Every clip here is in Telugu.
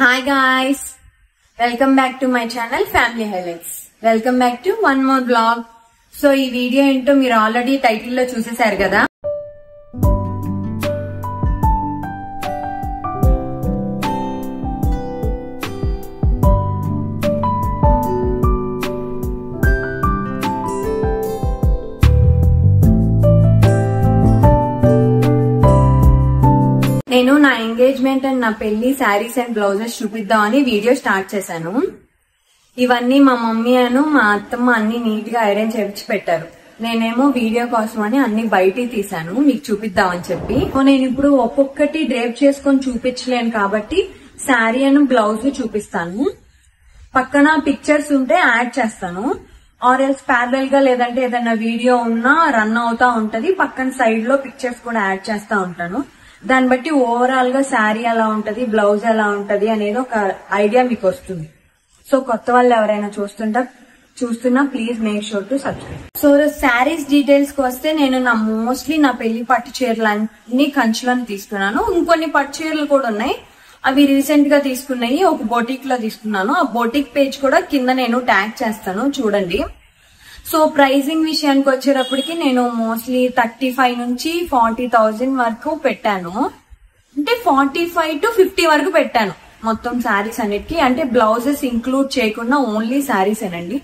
Hi guys, welcome back to my channel Family Highlights. Welcome back to one more vlog. So ee video ento meer already title lo chusesaru kada. నేను నా ఎంగేజ్మెంట్ అండ్ నా పెళ్లి శారీస్ అండ్ బ్లౌజెస్ చూపిద్దామని వీడియో స్టార్ట్ చేశాను. ఇవన్నీ మా మమ్మీ అను మా అత్తమ్మ అన్ని నీట్ గా ఐరన్ చేయించి పెట్టారు. నేనేమో వీడియో కోసం అని అన్ని బయటికి తీసాను మీకు చూపిద్దామని చెప్పి. నేను ఇప్పుడు ఒక్కొక్కటి డ్రేప్ చేసుకొని చూపించలేను కాబట్టి శారీ అండ్ బ్లౌజ్ చూపిస్తాను. పక్కన పిక్చర్స్ ఉంటే యాడ్ చేస్తాను. ఆర్ ఎల్స్ ప్యారలల్ గా లేదంటే ఏదైనా వీడియో ఉన్నా రన్ అవుతా ఉంటది. పక్కన సైడ్ లో పిక్చర్స్ కూడా యాడ్ చేస్తా ఉంటాను. దాన్ని బట్టి ఓవరాల్ గా శారీ ఎలా ఉంటది, బ్లౌజ్ ఎలా ఉంటది అనేది ఒక ఐడియా మీకు వస్తుంది. సో కొత్త వాళ్ళు ఎవరైనా చూస్తున్నా please make sure to subscribe. So saris details కి వస్తే నేను మోస్ట్లీ నా పెళ్లి పట్టు చీరలన్నీ కంచులను తీసుకున్నాను. ఇంకొన్ని పట్టు చీరలు కూడా ఉన్నాయి, అవి రీసెంట్ గా తీసుకున్నాయి. ఒక బొటిక్ లో తీసుకున్నాను. ఆ బొటిక్ పేజ్ కూడా కింద నేను ట్యాగ్ చేస్తాను చూడండి. సో ప్రైజింగ్ విషయానికి వచ్చేటప్పటికి నేను మోస్ట్లీ 35 నుంచి 40,000 వరకు పెట్టాను. అంటే 45 to 50 వరకు పెట్టాను మొత్తం శారీస్ అన్నిటికీ. అంటే బ్లౌజెస్ ఇంక్లూడ్ చేయకుండా ఓన్లీ శారీస్ ఏనండి.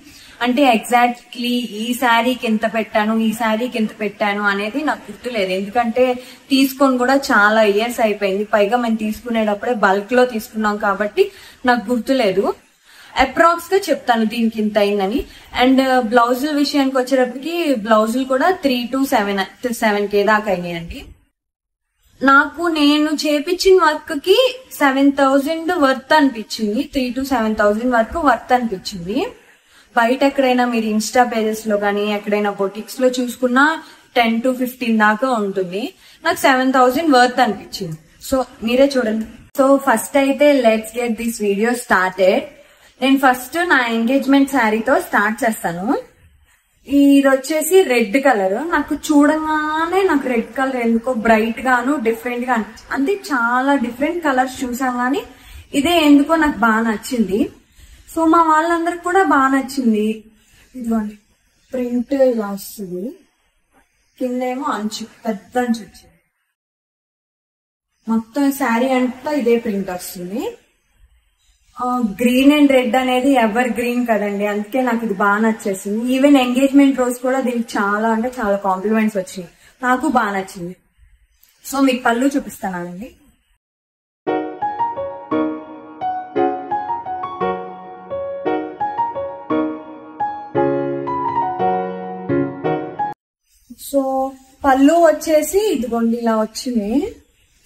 అంటే ఎగ్జాక్ట్లీ ఈ శారీకి ఎంత పెట్టాను, ఈ శారీకి ఎంత పెట్టాను అనేది నాకు గుర్తులేదు. ఎందుకంటే తీసుకొని కూడా చాలా ఇయర్స్ అయిపోయింది. పైగా మేము తీసుకునేటప్పుడే బల్క్ లో తీసుకున్నాం కాబట్టి నాకు గుర్తులేదు. అప్రాక్స్ గా చెప్తాను దీనికి ఇంత అయిందని. అండ్ బ్లౌజుల విషయానికి వచ్చేటప్పటికి బ్లౌజులు కూడా 3 to 7K దాకా అయినాయండి. నేను చేపించిన వర్క్ కి 7,000 వర్త్ అనిపించింది. 3 to 7,000 వరకు వర్త్ అనిపించింది. బయట ఎక్కడైనా మీరు ఇన్స్టా పేజెస్ లో గానీ ఎక్కడైనా బొటిక్స్ లో చూసుకున్నా 10 to 15 దాకా ఉంటుంది. నాకు 7,000 వర్త్ అనిపించింది. సో మీరే చూడండి. సో ఫస్ట్ అయితే let's get this video started. నేను ఫస్ట్ నా ఎంగేజ్మెంట్ శారీతో స్టార్ట్ చేస్తాను. ఇది వచ్చేసి రెడ్ కలర్. నాకు చూడగానే నాకు రెడ్ కలర్ ఎందుకో బ్రైట్ గాను డిఫరెంట్ గా అనిపించింది. అంటే చాలా డిఫరెంట్ కలర్స్ చూసాం గానీ ఇదే ఎందుకో నాకు బాగా నచ్చింది. సో మా వాళ్ళందరికి కూడా బాగా నచ్చింది. ఇదిగోండి ప్రింట్ ఇలా వస్తుంది, కిందేమో అంచు పెద్ద అంచు వచ్చింది. మొత్తం శారీ అంతా ఇదే ప్రింట్ వస్తుంది. గ్రీన్ అండ్ రెడ్ అనేది ఎవర్ గ్రీన్ కదండి, అందుకే నాకు ఇది బాగా నచ్చేసింది. ఈవెన్ ఎంగేజ్మెంట్ రోజు కూడా దీనికి చాలా అంటే చాలా కాంప్లిమెంట్స్ వచ్చినాయి. నాకు బాగా నచ్చింది. సో మీకు పళ్ళు చూపిస్తానండి. సో పళ్ళు వచ్చేసి ఇదిగోండి ఇలా వచ్చింది.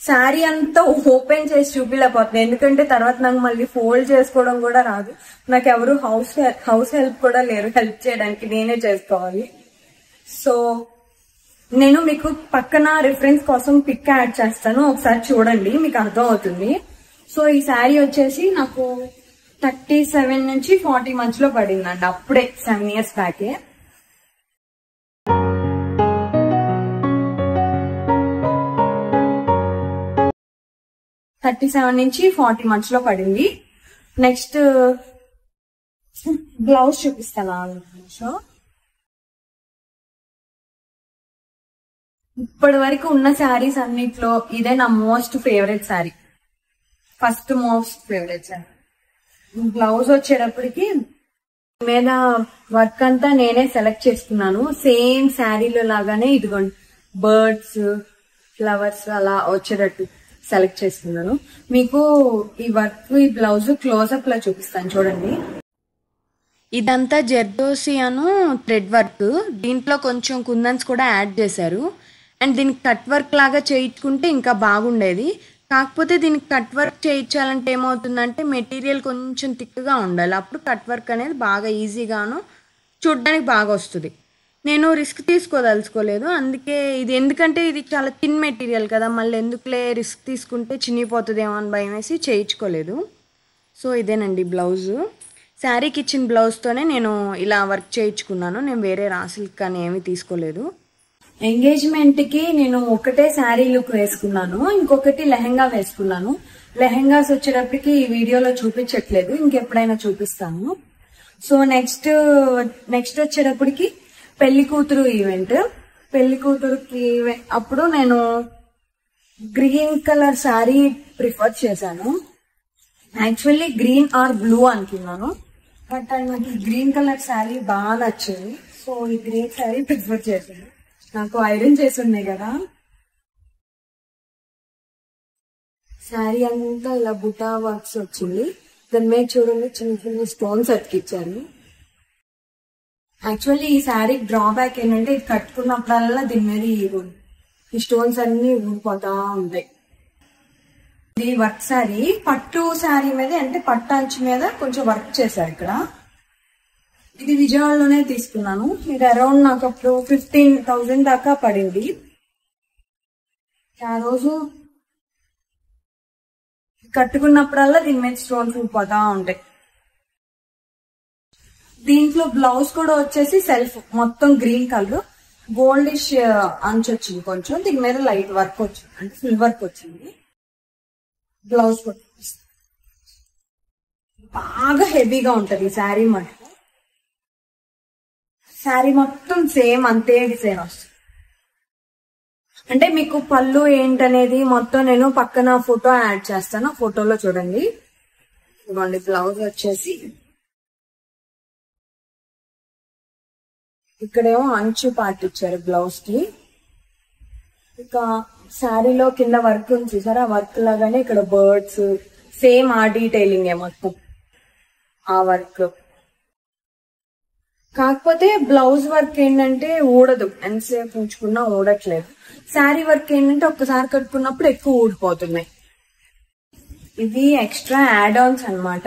శారీ అంతా ఓపెన్ చేసి చూపిలేకపోతుంది, ఎందుకంటే తర్వాత నాకు మళ్ళీ ఫోల్డ్ చేసుకోవడం కూడా రాదు. నాకు ఎవరు హౌస్ హెల్ప్ కూడా లేరు హెల్ప్ చేయడానికి, నేనే చేసుకోవాలి. సో నేను మీకు పక్కన రిఫరెన్స్ కోసం పిక్ యాడ్ చేస్తాను, ఒకసారి చూడండి మీకు అర్థం అవుతుంది. సో ఈ శారీ వచ్చేసి నాకు 37 నుంచి 40 మధ్యలో పడిందండి, అప్పుడే 7 years బ్యాకే. 37 నుంచి 40 మధ్యలో పడింది. నెక్స్ట్ బ్లౌజ్ చూపిస్తాను. ఇప్పటి వరకు ఉన్న శారీస్ అన్నిట్లో ఇదే నా most favourite sari, first most favourite sari. Blouse వచ్చేటప్పటికి మీద వర్క్ అంతా నేనే సెలెక్ట్ చేసుకున్నాను. సేమ్ శారీలో లాగానే ఇదిగోండి బర్డ్స్, ఫ్లవర్స్ అలా వచ్చేటట్టు సెలెక్ట్ చేసుకున్నాను. మీకు ఈ వర్క్ ఈ బ్లౌజ్ క్లోజ్అప్ లో చూపిస్తాను చూడండి. ఇదంతా జర్దోసియాను థ్రెడ్ వర్క్, దీంట్లో కొంచెం కుందన్స్ కూడా యాడ్ చేశారు. అండ్ దీనికి కట్ వర్క్ లాగా చేయించుకుంటే ఇంకా బాగుండేది. కాకపోతే దీనికి కట్ వర్క్ చేయించాలంటే ఏమవుతుందంటే మెటీరియల్ కొంచెం థిక్గా ఉండాలి, అప్పుడు కట్ వర్క్ అనేది బాగా ఈజీగాను చూడడానికి బాగా వస్తుంది. నేను రిస్క్ తీసుకోదలుచుకోలేదు, అందుకే ఇది ఎందుకంటే ఇది చాలా థిన్ మెటీరియల్ కదా, మళ్ళీ ఎందుకులే రిస్క్ తీసుకుంటే చినిగిపోతుందేమో అని భయం వేసి చేయించుకోలేదు. సో ఇదేనండి బ్లౌజు. శారీకి ఇచ్చిన బ్లౌజ్తోనే నేను ఇలా వర్క్ చేయించుకున్నాను. నేను వేరే రాసులు కానీ ఏమీ తీసుకోలేదు. ఎంగేజ్మెంట్ కి నేను ఒకటే శారీ లుక్ వేసుకున్నాను, ఇంకొకటి లెహంగా వేసుకున్నాను. లెహెంగాస్ వచ్చేటప్పటికి ఈ వీడియోలో చూపించట్లేదు, ఇంకెప్పుడైనా చూపిస్తాను. సో నెక్స్ట్ వచ్చేటప్పటికి పెళ్లి కూతురు ఈవెంట్. పెళ్లి కూతురుకి అప్పుడు నేను గ్రీన్ కలర్ శారీ ప్రిఫర్ చేశాను. యాక్చువల్లీ గ్రీన్ ఆర్ బ్లూ అనుకున్నాను, బట్ నాకు గ్రీన్ కలర్ శారీ బాగా నచ్చింది. సో ఈ గ్రీన్ శారీ ప్రిఫర్ చేశాను. నాకు ఐరన్ చేసి ఉన్నాయి కదా. శారీ అంతా ఇలా బుటా వర్క్స్ వచ్చింది. దాని మీద చూడండి చిన్న చిన్న స్టోన్స్ అతికిచ్చారు. యాక్చువల్లీ ఈ శారీ డ్రాబ్యాక్ ఏంటంటే ఇది కట్టుకున్నప్పుడల్లా దీని మీద ఈ స్టోన్స్ అన్ని ఊడిపోతా ఉంటాయి. ఇది వర్క్ శారీ, పట్టు శారీ మీద అంటే పట్టు అంచు మీద కొంచెం వర్క్ చేశారు ఇక్కడ. ఇది విజయవాడలోనే తీసుకున్నాను. ఇది అరౌండ్ నాకు అప్పుడు 15,000 దాకా పడింది. ఆ రోజు కట్టుకున్నప్పుడల్లా దీని మీద స్టోన్స్ ఊడిపోతా ఉంటాయి. దీంట్లో బ్లౌజ్ కూడా వచ్చేసి సెల్ఫ్ మొత్తం గ్రీన్ కలర్, గోల్డిష్ అంచు వచ్చింది. కొంచెం దీని మీద లైట్ వర్క్ వచ్చింది, అంటే ఫుల్ వర్క్ వచ్చింది. బ్లౌజ్ కూడా బాగా హెవీగా ఉంటది ఈ శారీ. మటుకు శారీ మొత్తం సేమ్ అంతే డిజైన్ వస్తుంది. అంటే మీకు పళ్ళు ఏంటనేది మొత్తం నేను పక్కన ఫోటో యాడ్ చేస్తాను, ఫోటోలో చూడండి. ఇవ్వండి బ్లౌజ్ వచ్చేసి ఇక్కడేమో అంచు పార్ట్ ఇచ్చారు బ్లౌజ్ కి. ఇక శారీలో కింద వర్క్ ఉంది చూసారా, ఆ వర్క్ లాగానే ఇక్కడ బర్డ్స్ సేమ్ ఆ డీటెయిలింగ్ మొత్తం ఆ వర్క్. కాకపోతే బ్లౌజ్ వర్క్ ఏంటంటే ఊడదు, ఎంతసేపు ఉంచుకున్నా ఊడట్లేదు. శారీ వర్క్ ఏంటంటే ఒక్కసారి కట్టుకున్నప్పుడు ఎక్కువ ఊడిపోతున్నాయి. ఇది ఎక్స్ట్రా యాడ్ ఆన్స్ అనమాట.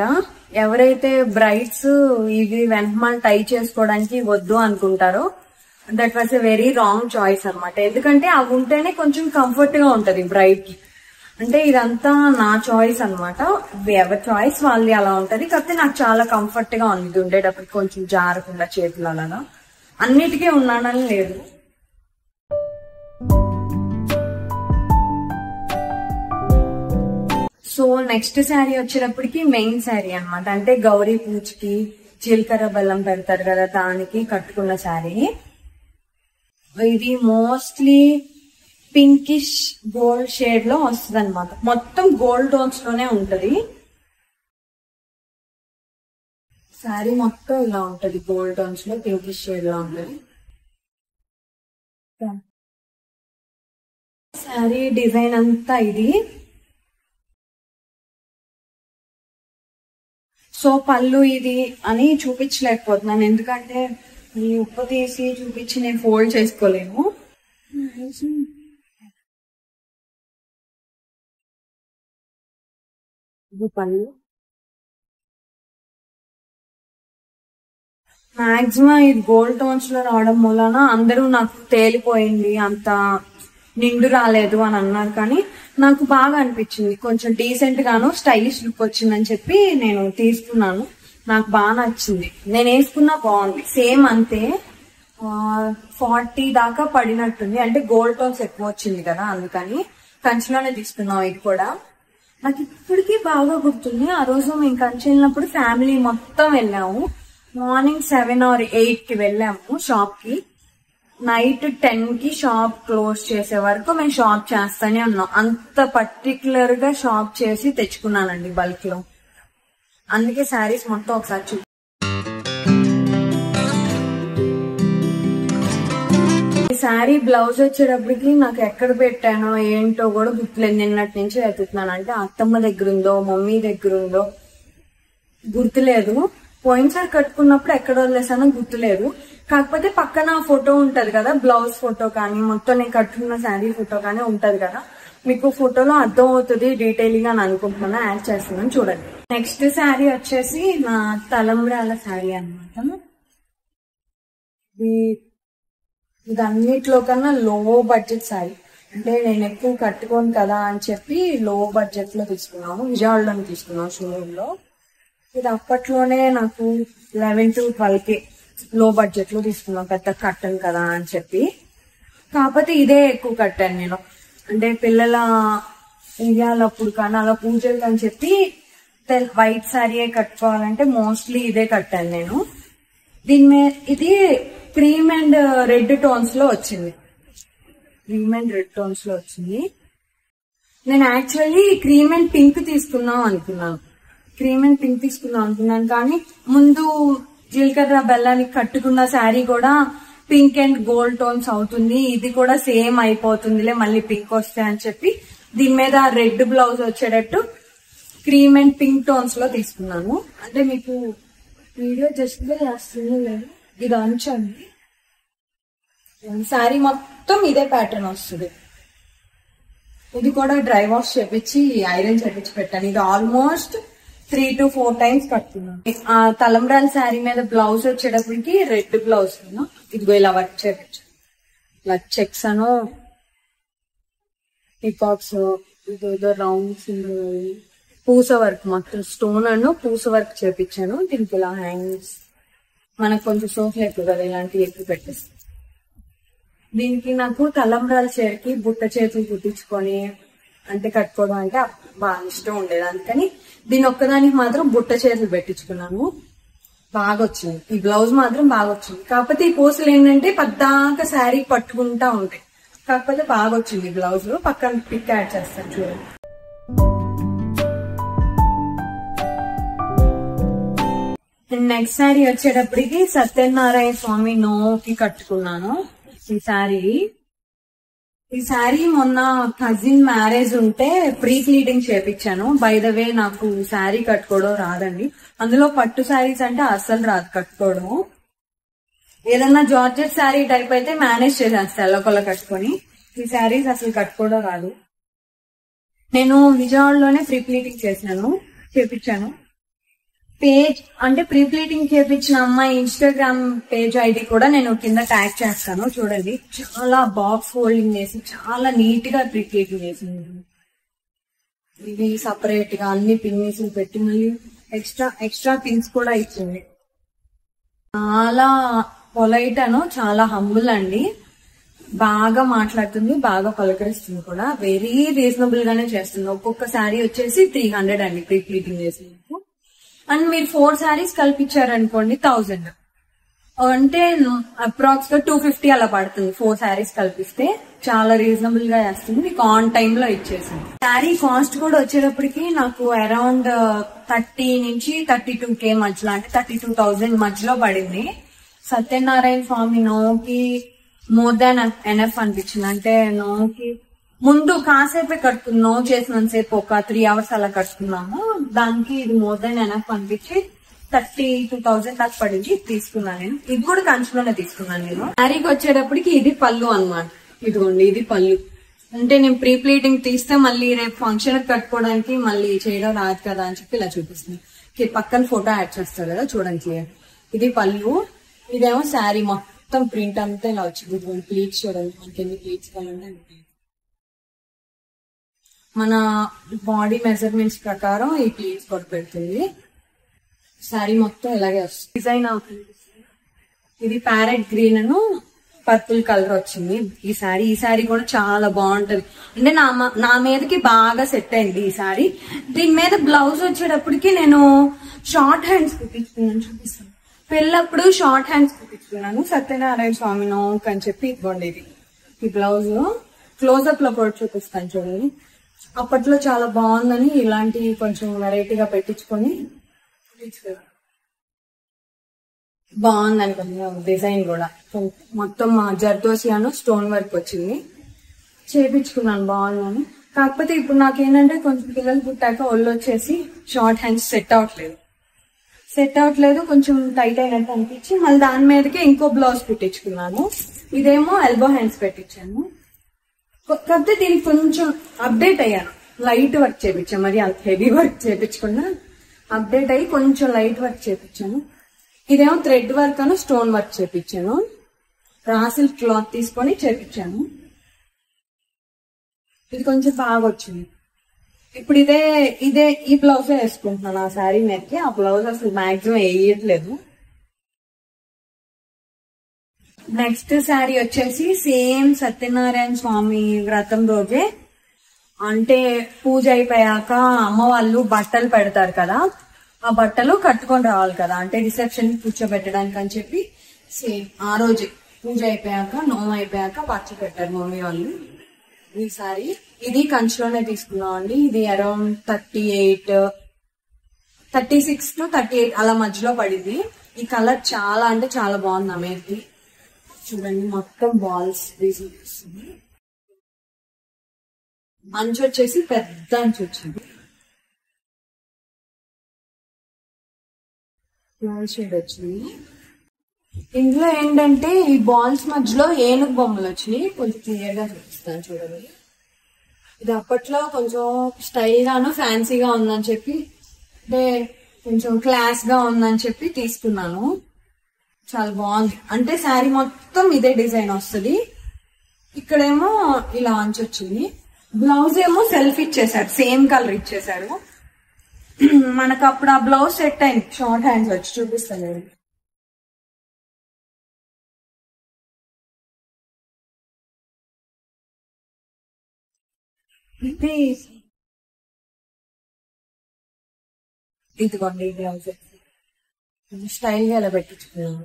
ఎవరైతే బ్రైడ్స్ ఇవి వెనకమాల టై చేసుకోవడానికి వద్దు అనుకుంటారో that was a very wrong choice అనమాట. ఎందుకంటే అవి ఉంటేనే కొంచెం కంఫర్ట్ గా ఉంటది బ్రైడ్ కి. అంటే ఇదంతా నా చాయిస్ అనమాట, ఎవరి చాయిస్ వాళ్ళది అలా ఉంటది. కాకపోతే నాకు చాలా కంఫర్ట్ గా ఉంది. ఇది ఉండేటప్పుడు కొంచెం జారకుండా చేతులు అలాగా. అన్నిటికీ ఉన్నానని లేదు. సో నెక్స్ట్ శారీ వచ్చేటప్పటికి మెయిన్ శారీ అనమాట. అంటే గౌరీ పూజకి జీలకర్ర బెల్లం పెడతారు కదా, దానికి కట్టుకున్న శారీ. ఇది మోస్ట్లీ పింకిష్ గోల్డ్ షేడ్ లో వస్తుంది అనమాట. మొత్తం గోల్డ్ టోన్స్ లోనే ఉంటది శారీ. మొత్తం ఇలా ఉంటది గోల్డ్ టోన్స్ లో, పింకిష్ షేడ్ లో ఉంటది శారీ. డిజైన్ అంతా ఇది. సో పళ్ళు ఇది అని చూపించలేకపోతున్నాను, ఎందుకంటే ఈ ఉప్పు తీసి చూపించి నేను ఫోల్డ్ చేసుకోలేను. ఇది పళ్ళు. మాక్సిమం ఇది గోల్డ్ టోన్స్ లో రావడం వలన అందరూ నాకు తేలిపోయింది, అంత నిండు రాలేదు అని అన్నారు. కానీ నాకు బాగా అనిపించింది, కొంచెం డీసెంట్ గాను స్టైలిష్ లుక్ వచ్చిందని చెప్పి నేను తీసుకున్నాను. నాకు బాగా నచ్చింది. నేను వేసుకున్నా బాగుంది. సేమ్ అంతే 40 దాకా పడినట్టుంది. అంటే గోల్డ్ టోన్స్ ఎక్కువ వచ్చింది కదా, అందుకని కంచిలోనే తీసుకున్నాం. ఇది కూడా నాకు ఇప్పటికీ బాగా గుర్తుంది. ఆ రోజు మేము కంచి వెళ్ళినప్పుడు ఫ్యామిలీ మొత్తం వెళ్ళాము. మార్నింగ్ 7 or 8 కి వెళ్ళాము షాప్ కి. నైట్ 10 కి షాప్ క్లోజ్ చేసే వరకు మేము షాప్ చేస్తానే ఉన్నాం. అంత పర్టికులర్ గా షాప్ చేసి తెచ్చుకున్నానండి బల్క్ లో. అందుకే శారీస్ మొత్తం ఒకసారి శారీ బ్లౌజ్ వచ్చేటప్పటికి నాకు ఎక్కడ పెట్టానో ఏంటో కూడా గుర్తులేదు. నిన్నటి నుంచి వెతుకుతున్నాను. అంటే అత్తమ్మ దగ్గర ఉందో మమ్మీ దగ్గర ఉందో గుర్తులేదు. పోయినసారి కట్టుకున్నప్పుడు ఎక్కడ వదిలేసానో గుర్తులేదు. కాకపోతే పక్కన ఫోటో ఉంటది కదా, బ్లౌజ్ ఫోటో కానీ మొత్తం నేను కట్టుకున్న శారీ ఫోటో కానీ ఉంటది కదా, మీకు ఫోటోలో అర్థం అవుతుంది డీటెయిలింగ్ అని అనుకుంటున్నా. యాడ్ చేస్తున్నాను చూడండి. నెక్స్ట్ శారీ వచ్చేసి నా తలంబ్రాల శారీ అనమాట. ఇది అన్నిట్లో కన్నా లో బడ్జెట్ శారీ. అంటే నేను ఎక్కువ కట్టుకోను కదా అని చెప్పి లో బడ్జెట్ లో తీసుకున్నాము. విజయవాడలో తీసుకున్నాం, షోరూమ్ లో. ఇది అప్పట్లోనే నాకు 11 to 12K లో బడ్జెట్ లో తీసుకున్నాం. పెద్ద కట్టను కదా అని చెప్పి. కాకపోతే ఇదే ఎక్కువ కట్టాను నేను. అంటే పిల్లల ఇవాళప్పుడు కానీ అలా పూజలు అని చెప్పి వైట్ శారీయే కట్టుకోవాలంటే మోస్ట్లీ ఇదే కట్టాను నేను. దీని మీద ఇది క్రీమ్ అండ్ రెడ్ టోన్స్ లో వచ్చింది. నేను యాక్చువల్లీ క్రీమ్ అండ్ పింక్ తీసుకుందాం అనుకున్నాను. కానీ ముందు జీలకర్ర బెల్లానికి కట్టుకున్న శారీ కూడా పింక్ అండ్ గోల్డ్ టోన్స్ అవుతుంది, ఇది కూడా సేమ్ అయిపోతుందిలే మళ్ళీ పింక్ వస్తే అని చెప్పి దీని మీద రెడ్ బ్లౌజ్ వచ్చేటట్టు క్రీమ్ అండ్ పింక్ టోన్స్ లో తీసుకున్నాను. అంటే మీకు వీడియో జస్ట్ చేస్తుంది లేదు, ఇది అంచండి. శారీ మొత్తం ఇదే ప్యాటర్న్ వస్తుంది. ఇది కూడా డ్రై వాష్ చేపించి ఐరన్ చేపించి పెట్టాను. ఇది ఆల్మోస్ట్ 3 to 4 times కట్టుకున్నాను. ఆ తలంబ్రాల శారీ మీద బ్లౌజ్ వచ్చేటప్పటికి రెడ్ బ్లౌజ్ ఇదిగో ఇలా వర్క్ చేపించు, ఇలా చెక్స్ అను పికాక్స్ ఇదో రౌండ్స్ పూస వర్క్ మొత్తం స్టోన్ అను పూస వర్క్ చేపించాను. దీనికి ఇలా హ్యాంగ్స్ మనకు కొంచెం సోఫ్లు ఎక్కువ కదా, ఇలాంటివి ఎక్కువ పెట్టేస్తాను. దీనికి నాకు తలంబ్రాల చీరకి బుట్ట చేతులు కుట్టించుకొని అంటే కట్టుకోవడం అంటే బాగా ఇష్టం ఉండేది. అందుకని దీని ఒక్కదానికి మాత్రం బుట్ట చేతులు పెట్టించుకున్నాను. బాగా వచ్చింది, ఈ బ్లౌజ్ మాత్రం బాగా వచ్చింది. కాకపోతే ఈ పూసలు ఏంటంటే పద్దాక శారీ పట్టుకుంటా ఉంటాయి. కాకపోతే బాగా వచ్చింది ఈ బ్లౌజ్. పక్కన పిక్ యాడ్ చేస్తాను చూడండి. నెక్స్ట్ శారీ వచ్చేటప్పటికి సత్యనారాయణ స్వామి నోకి కట్టుకున్నాను. ఈ శారీ మొన్న కజిన్ మ్యారేజ్ ఉంటే ప్రీ ప్లీటింగ్ చేపించాను. బై ద వే నాకు శారీ కట్టుకోవడం రాదండి, అందులో పట్టు శారీస్ అంటే అస్సలు రాదు కట్టుకోవడం. ఏదన్నా జార్జెట్ శారీ టైప్ అయితే మేనేజ్ చేసేస్తా ఎల్లకొల్ల కట్టుకొని. ఈ శారీస్ అసలు కట్టుకోవడం రాదు. నేను విజయవాడలోనే ప్రీ ప్లీటింగ్ చేపించాను. పేజ్ అంటే ప్రీ ప్లీటింగ్ చేపించిన అమ్మాయి ఇన్స్టాగ్రామ్ పేజ్ ఐడి కూడా నేను కింద ట్యాగ్ చేస్తాను చూడండి. చాలా బాక్స్ ఫోల్డింగ్ చేసి చాలా నీట్ గా ప్రీ ప్లీటింగ్ చేసింది. ఇది సపరేట్ గా అన్ని పిన్స్ పెట్టి మళ్ళీ ఎక్స్ట్రా పిన్స్ కూడా ఇచ్చింది. చాలా పొలైట్ అను చాలా హంబుల్ అండి. బాగా మాట్లాడుతుంది, బాగా పలకరిస్తుంది కూడా. వెరీ రీజనబుల్ గానే చేస్తుంది. ఒక్కొక్క శారీ వచ్చేసి 300 అండి ప్రీ ప్లీటింగ్ చేసినందుకు. అండ్ మీరు 4 శారీస్ కల్పించారనుకోండి 1000, అంటే అప్రాక్స్ గా 250 అలా పడుతుంది 4 శారీస్ కల్పిస్తే. చాలా రీజనబుల్ గా వేస్తుంది, మీకు ఆన్ టైమ్ లో ఇచ్చేసింది. శారీ కాస్ట్ కూడా వచ్చేటప్పటికి నాకు అరౌండ్ 30 నుంచి 32K మధ్యలో, అంటే 32,000 మధ్యలో పడింది. సత్యనారాయణ స్వామి నోకి మోర్ దాన్ ఎనఫ్ అనిపించింది. అంటే నోకి ముందు కాసేపే కట్టుకున్నాం, నో చేసినంతసేపు ఒక 3 hours అలా కట్టుకున్నాము. దానికి ఇది మోర్ దాన్ ఎనఫ్ అనిపించి 32,000 దాకా పడింది. తీసుకున్నాను నేను. ఇది కూడా కంచులోనే తీసుకున్నాను నేను. శారీకి వచ్చేటప్పటికి ఇది పళ్ళు అనమాట. ఇదిగోండి ఇది పళ్ళు. అంటే నేను ప్రీ ప్లీటింగ్ తీస్తే మళ్ళీ రేపు ఫంక్షన్ కట్టుకోవడానికి మళ్ళీ చేయడం రాదు కదా అని చెప్పి ఇలా చూపిస్తుంది. పక్కన ఫోటో యాడ్ చేస్తారు కదా చూడండి. ఇది పళ్ళు, ఇదేమో శారీ మొత్తం ప్రింట్ అంతా ఇలా వచ్చింది. ఇదిగోండి ప్లీట్స్ చూడండి, మనకి ఎన్ని ప్లీట్స్ కావాలంటే మన బాడీ మెజర్మెంట్స్ ప్రకారం ఈ ప్లీట్స్ కూడా పెడుతుంది. శారీ మొత్తం ఇలాగే వస్తుంది. డిజైన్ అవుతుంది. ఇది ప్యారెట్ గ్రీన్ అను పర్పుల్ కలర్ వచ్చింది ఈ శారీ కూడా చాలా బాగుంటది. అంటే నా మీదకి బాగా సెట్ అయింది ఈ శారీ. దీని మీద బ్లౌజ్ వచ్చేటప్పటికి నేను షార్ట్ హ్యాండ్స్ కుట్టించుకున్నాను, చూపిస్తాను. పెళ్ళప్పుడు షార్ట్ హ్యాండ్స్ కుట్టించుకున్నాను సత్యనారాయణ స్వామి నోక్ అని చెప్పి. ఇవ్వండి ఇది ఈ బ్లౌజ్ క్లోజప్ లో కూడా చూపిస్తాను చూడండి. అప్పట్లో చాలా బాగుందని ఇలాంటి కొంచెం వెరైటీగా పెట్టించుకొని బాగుందని కొంచెం డిజైన్ కూడా మొత్తం జర్దోసియాను స్టోన్ వర్క్ వచ్చింది. చేపించుకున్నాను బాగుందని. కాకపోతే ఇప్పుడు నాకేంటంటే కొంచెం పిల్లలు పుట్టాక ఒళ్ళు వచ్చేసి షార్ట్ హ్యాండ్స్ సెట్ అవ్వట్లేదు, కొంచెం టైట్ అయినట్టు అనిపించి మళ్ళీ దాని మీదకి ఇంకో బ్లౌజ్ పెట్టించుకున్నాను. ఇదేమో ఎల్బో హ్యాండ్స్ పెట్టించాను. కాకపోతే దీనికి కొంచెం అప్డేట్ అయ్యాను, లైట్ వర్క్ చేపించాను. మరి అంత హెవీ వర్క్ చేపించకుండా అప్డేట్ అయ్యి కొంచెం లైట్ వర్క్ చేపించాను. ఇదేమో thread work and stone work చేపించాను. రాసిల్ క్లాత్ తీసుకొని చేపించాను. ఇది కొంచెం బాగా వచ్చింది. ఇప్పుడు ఇదే ఈ బ్లౌజ్ వేసుకుంటున్నాను ఆ శారీ మీదకి. ఆ బ్లౌజ్ అసలు మాక్సిమం వేయట్లేదు. నెక్స్ట్ శారీ వచ్చేసి సేమ్ సత్యనారాయణ స్వామి వ్రతం రోజే అంటే పూజ అయిపోయాక అమ్మ వాళ్ళు బట్టలు పెడతారు కదా, ఆ బట్టలు కట్టుకొని రావాలి కదా, అంటే రిసెప్షన్ కూర్చోబెట్టడానికి అని చెప్పి సేమ్ ఆ రోజు పూజ అయిపోయాక నోము అయిపోయాక బట్టలు పెట్టారు మమ్మీ వాళ్ళు. ఈసారి ఇది కంచిలోనే తీసుకున్నాం అండి. ఇది అరౌండ్ 36 to 38 అలా మధ్యలో పడింది. ఈ కలర్ చాలా అంటే చాలా బాగుంది అమేది. చూడండి మొత్తం బాల్స్ వస్తుంది. అంచు వచ్చేసి పెద్ద అంచు వచ్చింది. షేడ్ వచ్చింది. ఇందులో ఏంటంటే ఈ బాల్స్ మధ్యలో ఏనుగు బొమ్మలు వచ్చినాయి. కొంచెం క్లియర్ గా చూపిస్తాను చూడండి. ఇది అప్పట్లో కొంచెం స్టైల్ గాను ఫ్యాన్సీగా ఉందని చెప్పి, అంటే కొంచెం క్లాస్ గా ఉందని చెప్పి తీసుకున్నాను. చాలా బాగుంది. అంటే శారీ మొత్తం ఇదే డిజైన్ వస్తుంది. ఇక్కడేమో ఇలా అంచు వచ్చింది. బ్లౌజ్ ఏమో సెల్ఫ్ ఇచ్చేసారు, సేమ్ కలర్ ఇచ్చేసారు. మనకు అప్పుడు ఆ బ్లౌజ్ సెట్ అయింది. షార్ట్ హ్యాండ్స్ వచ్చి చూపిస్తాను. ఇదిగోండి బ్లౌజ్ స్టైల్ గా ఇలా పెట్టించుకున్నాను.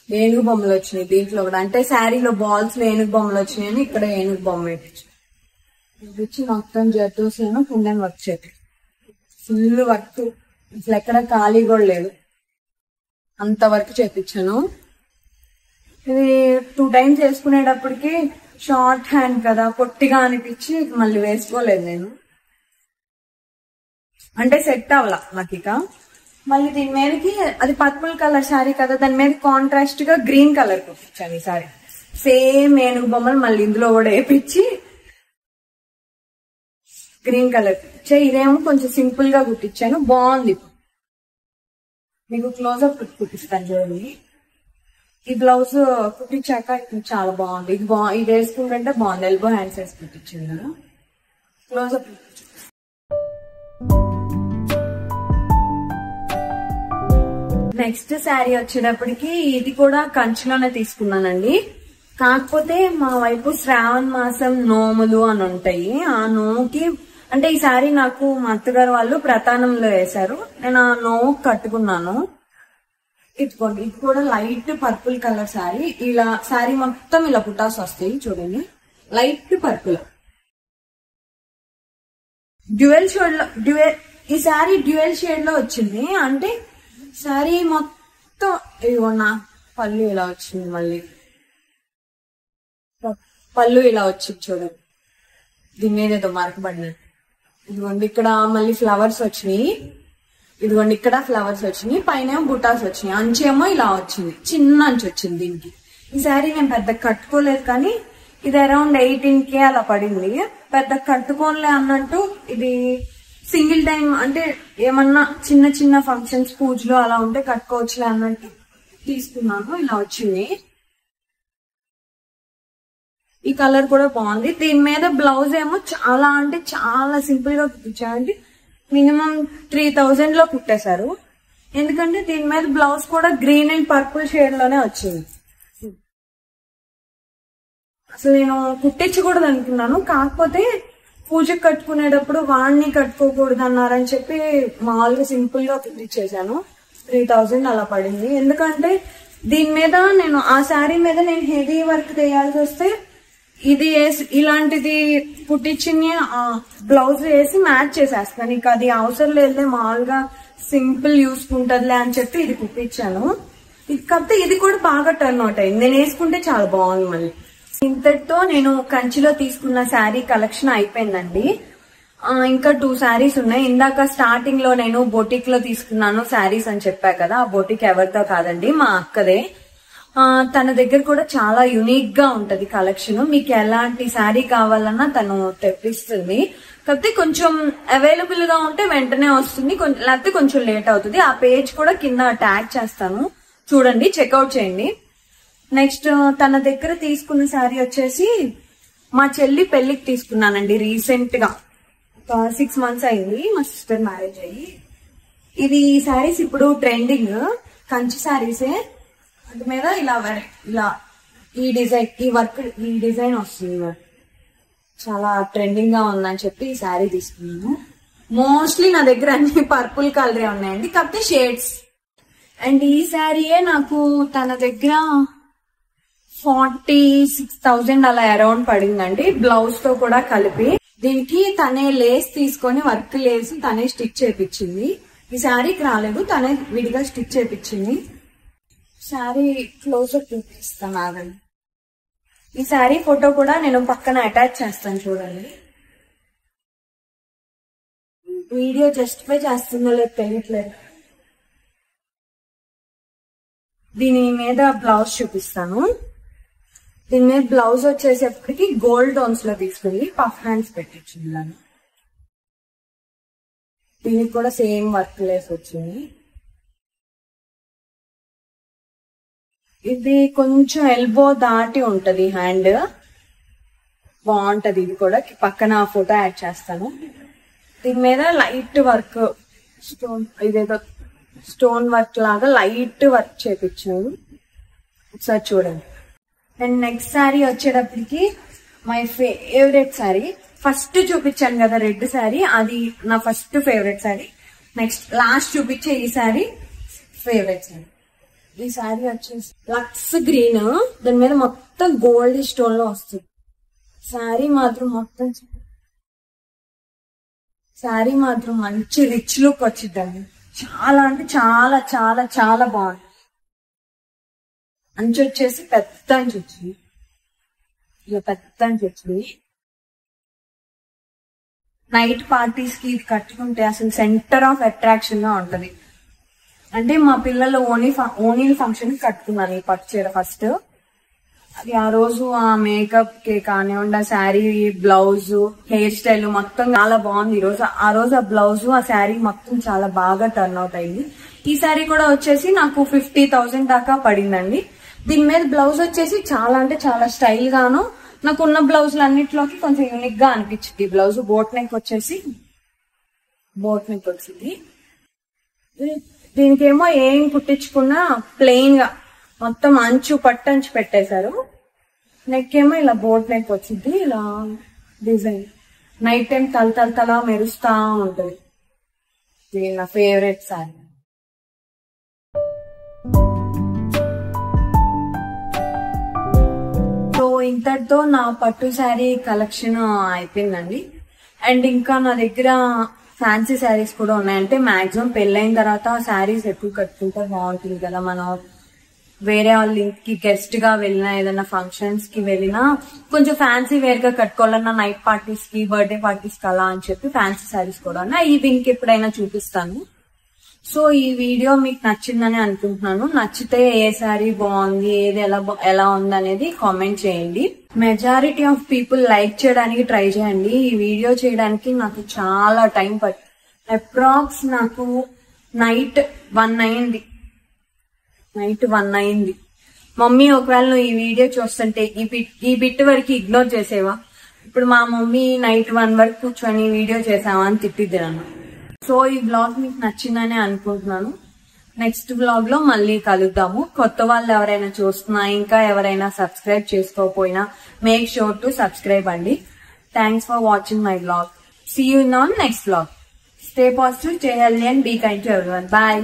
ఏనుగు బొమ్మలు వచ్చినాయి దీంట్లో కూడా. అంటే శారీలో బాల్స్ లో ఏనుగు బొమ్మలు వచ్చినాయని ఇక్కడ ఏనుగు బొమ్మ పెట్టించు. ఇది వచ్చి మొత్తం జర్దోసాను కుందన్ వర్క్ చేతి, ఫుల్ వర్క్, అసలు ఎక్కడ ఖాళీ కూడా లేదు, అంత వర్క్ చేపించాను. ఇది 2 times వేసుకునేటప్పటికి షార్ట్ హ్యాండ్ కదా పొట్టిగా అనిపించి మళ్ళీ వేసుకోలేదు నేను. అంటే సెట్ అవ్వాల నాకు ఇక. మళ్ళీ దీని మీదకి అది పర్పుల్ కలర్ శారీ కదా, దాని మీద కాంట్రాస్ట్ గా గ్రీన్ కలర్ కుట్టించాను ఈ సారీ. సేమ్ ఏనుగు బొమ్మలు మళ్ళీ ఇందులో కూడా వేపించి గ్రీన్ కలర్ కుట్టించా. ఇదేమో కొంచెం సింపుల్ గా కుట్టించాను, బాగుంది. మీకు క్లోజ్అప్ కుట్టిస్తాను చూడండి. ఈ బ్లౌజ్ కుట్టించాక చాలా బాగుంది. ఇది వేసుకుంటే బాగుంది. ఎల్బో హ్యాండ్స్ వేసి కుట్టించింది కదా. క్లోజ్అప్ నెక్స్ట్ శారీ వచ్చేటప్పటికి ఇది కూడా కంచిలోనే తీసుకున్నానండి. కాకపోతే మా వైపు శ్రావణ మాసం నోములు అని ఉంటాయి. ఆ నోముకి అంటే ఈ శారీ నాకు మా అత్తగారు వాళ్ళు ప్రతానంలో వేశారు. నేను ఆ నోము కట్టుకున్నాను. ఇదిగోండి, ఇది కూడా లైట్ పర్పుల్ కలర్ శారీ. ఇలా శారీ మొత్తం ఇలా పుటాస్ వస్తాయి చూడండి, లైట్ పర్పుల్. డ్యూయల్ షేడ్ లో ఈ శారీ డ్యూయల్ షేడ్ లో వచ్చింది. అంటే శారీ మొత్తం ఇదిగోండి, పళ్ళు ఇలా వచ్చింది, మళ్ళీ పళ్ళు ఇలా వచ్చింది చూడండి, దీని మీద ఏదో మరకబడినట్టు. ఇదిగోండి ఇక్కడ మళ్ళీ ఫ్లవర్స్ వచ్చినాయి. ఇదిగోండి ఇక్కడ ఫ్లవర్స్ వచ్చినాయి, పైన బుటాస్ వచ్చినాయి. అంచేమో ఇలా వచ్చింది, చిన్న అంచు వచ్చింది దీనికి. ఈ శారీ నేను పెద్ద కట్టుకోలేదు కానీ ఇది అరౌండ్ 18K అలా పడింది. పెద్ద కట్టుకోలే అన్నట్టు ఇది సింగిల్ టైం, అంటే ఏమన్నా చిన్న చిన్న ఫంక్షన్స్ పూజలు అలా ఉంటే కట్టుకోవచ్చులే అన్నట్టు తీసుకున్నాను. ఇలా వచ్చింది. ఈ కలర్ కూడా బాగుంది. దీని మీద బ్లౌజ్ ఏమో చాలా అంటే చాలా సింపుల్ గా కుట్టించారండి. మినిమం 3000 లో కుట్టేశారు. ఎందుకంటే దీని మీద బ్లౌజ్ కూడా గ్రీన్ అండ్ పర్పుల్ షేడ్ లోనే వచ్చింది. అసలు నేను కుట్టించకూడదు అనుకున్నాను, కాకపోతే పూజకు కట్టుకునేటప్పుడు వాడిని కట్టుకోకూడదు అన్నారని చెప్పి మామూలుగా సింపుల్ గా కుట్టించేసాను. 3000 అలా పడింది. ఎందుకంటే దీని మీద నేను ఆ శారీ మీద నేను హెవీ వర్క్ చేయాల్సి వస్తే ఇది వేసి ఇలాంటిది కుట్టించి బ్లౌజ్ వేసి మ్యాచ్ చేసేస్తాను. ఇక అది అవసరం లేదులే, మామూలుగా సింపుల్ యూస్కుంటదిలే అని చెప్పి ఇది కుట్టించాను. కాకపోతే ఇది కూడా బాగా టర్న్ అవుట్ అయింది. నేను వేసుకుంటే చాలా బాగుంది. మళ్ళీ ఇంతటితో నేను కంచిలో తీసుకున్న శారీ కలెక్షన్ అయిపోయిందండి. ఇంకా 2 శారీస్ ఉన్నాయి. ఇందాక స్టార్టింగ్ లో నేను బొటిక్ లో తీసుకున్నాను శారీస్ అని చెప్పా కదా, ఆ బొటిక్ ఎవరితో కాదండి, మా అక్కదే. తన దగ్గర కూడా చాలా యునిక్ గా ఉంటది కలెక్షన్. మీకు ఎలాంటి శారీ కావాలన్నా తను తెప్పిస్తుంది. కాకపోతే కొంచెం అవైలబుల్ గా ఉంటే వెంటనే వస్తుంది, లేకపోతే కొంచెం లేట్ అవుతుంది. ఆ పేజ్ కూడా కింద ట్యాగ్ చేస్తాను, చూడండి, చెక్అవుట్ చేయండి. నెక్స్ట్ తన దగ్గర తీసుకున్న శారీ వచ్చేసి మా చెల్లి పెళ్లికి తీసుకున్నానండి. రీసెంట్ గా 6 months అయింది మా సిస్టర్ మ్యారేజ్ అయ్యి. ఇది ఈ శారీస్ ఇప్పుడు ట్రెండింగ్ కంచి శారీసే. వాటి మీద ఇలా ఈ డిజైన్, ఈ వర్క్, ఈ డిజైన్ వస్తుంది. చాలా ట్రెండింగ్ గా ఉందని చెప్పి ఈ శారీ తీసుకున్నాను. మోస్ట్లీ నా దగ్గర అన్ని పర్పుల్ కలరే ఉన్నాయండి, కాకపోతే షేడ్స్. అండ్ ఈ శారీయే నాకు తన దగ్గర 46,000 అలా అరౌండ్ పడిందండి, బ్లౌజ్ తో కూడా కలిపి. దీనికి తనే లేస్ తీసుకొని వర్క్ లేస్ తనే స్టిచ్ చేపించింది. ఈ శారీకి రాలేదు, తనే విడిగా స్టిచ్ చేపించింది. శారీ క్లోజప్ చూపిస్తాను ఆగండి. ఈ శారీ ఫోటో కూడా నేను పక్కన అటాచ్ చేస్తాను చూడండి. వీడియో జస్టిఫై చేస్తుందో లేదు తెలియట్లేదు. దీని మీద బ్లౌజ్ చూపిస్తాను. దీని మీద బ్లౌజ్ వచ్చేసేపటికి గోల్డ్ టోన్స్ లో తీసుకెళ్ళి పఫ్ హ్యాండ్స్ పెట్టించింది. దీనికి కూడా సేమ్ వర్క్ లేస్ వచ్చింది. ఇది కొంచెం ఎల్బో దాటి ఉంటది హ్యాండ్, బాగుంటది. ఇది కూడా పక్కన ఫోటో యాడ్ చేస్తాను. దీని మీద లైట్ వర్క్ స్టోన్, ఇదేదో స్టోన్ వర్క్ లాగా లైట్ వర్క్ చేపించాను. ఒకసారి చూడండి. అండ్ నెక్స్ట్ శారీ వచ్చేటప్పటికి మై ఫేవరెట్ శారీ. ఫస్ట్ చూపించాను కదా రెడ్ శారీ, అది నా first favourite sari. Next last చూపించే ఈ శారీ ఫేవరెట్ శారీ. ఈ శారీ వచ్చేసి లక్స్ గ్రీన్, దాని మీద మొత్తం గోల్డ్ స్టోన్ లో వస్తుంది. శారీ మాత్రం మంచి రిచ్ లుక్ వచ్చిందండి. చాలా అంటే చాలా చాలా చాలా బాగుంది. అంచు వచ్చేసి పెద్ద అంచు వచ్చింది, ఇలా పెద్ద అంచు వచ్చింది. నైట్ పార్టీస్ కి ఇది కట్టుకుంటే అసలు సెంటర్ ఆఫ్ అట్రాక్షన్ గా ఉంటది. అంటే మా పిల్లలు ఓణీల ఫంక్షన్ కి కట్టుకున్నాను ఈ పట్టు చీర ఫస్ట్. అది ఆ రోజు ఆ మేకప్ కి కానివ్వండి, ఆ శారీ, బ్లౌజ్, హెయిర్ స్టైల్ మొత్తం చాలా బాగుంది. ఆ రోజు ఆ బ్లౌజ్, ఆ శారీ మొత్తం చాలా బాగా టర్న్ అవుట్ అయింది. ఈ శారీ కూడా వచ్చేసి నాకు 50,000 దాకా పడిందండి. దీని మీద బ్లౌజ్ వచ్చేసి చాలా అంటే చాలా స్టైల్ గాను, నాకు ఉన్న బ్లౌజులు అన్నిట్లోకి కొంచెం యూనిక్ గా అనిపించింది. బ్లౌజ్ బోట్ నెక్ వచ్చింది. దీనికేమో ఏం కుట్టించుకున్నా ప్లెయిన్ గా మొత్తం అంచు పట్టంచు పెట్టేశారు. నెక్ ఏమో ఇలా బోట్ నెక్ వచ్చింది, ఇలా డిజైన్ నైట్ టైం తల మెరుస్తా ఉంటది. ఇది నా ఫేవరెట్ శారీ. సో ఇంతటితో నా పట్టు శారీ కలెక్షన్ అయిపోయిందండి. అండ్ ఇంకా నా దగ్గర ఫ్యాన్సీ శారీస్ కూడా ఉన్నాయి. అంటే మాక్సిమం పెళ్ళైన తర్వాత శారీస్ ఎక్కువ కట్టుకుంటే బాగుంటుంది కదా, మనం వేరే వాళ్ళ ఇంటికి గెస్ట్ గా వెళ్ళినా, ఏదైనా ఫంక్షన్స్ కి వెళ్ళినా కొంచెం ఫ్యాన్సీ వేర్ గా కట్టుకోవాలన్నా, నైట్ పార్టీస్ కి, బర్త్డే పార్టీస్ కి అలా అని చెప్పి ఫ్యాన్సీ శారీస్ కూడా ఉన్నాయి. ఇవి ఇంకెప్పుడైనా చూపిస్తాను. సో ఈ వీడియో మీకు నచ్చిందని అనుకుంటున్నాను. నచ్చితే ఏ శారీ బాగుంది, ఏది ఎలా ఉంది అనేది కామెంట్ చేయండి. మెజారిటీ ఆఫ్ పీపుల్ లైక్ చేయడానికి ట్రై చేయండి. ఈ వీడియో చేయడానికి నాకు చాలా టైం పట్టింది. అప్రాక్స్ నాకు నైట్ 1 అయింది. మమ్మీ ఒకవేళ నువ్వు ఈ వీడియో చూస్తుంటే ఈ బిట్ వరకు ఇగ్నోర్ చేసేవా, ఇప్పుడు మా మమ్మీ నైట్ 1 వరకు కూర్చొని వీడియో చేసావా అని తిట్టిద్ది నన్ను. సో ఈ బ్లాగ్ మీకు నచ్చిందని అనుకుంటున్నాను. నెక్స్ట్ బ్లాగ్ లో మళ్ళీ కలుద్దాము. కొత్త వాళ్ళు ఎవరైనా చూస్తున్నా, ఇంకా ఎవరైనా సబ్స్క్రైబ్ చేసుకోకపోయినా మేక్ షూర్ టు సబ్స్క్రైబ్ అండి. Thanks for watching my blog. See you in on next blog. Stay positive, stay healthy and be kind to everyone. Bye.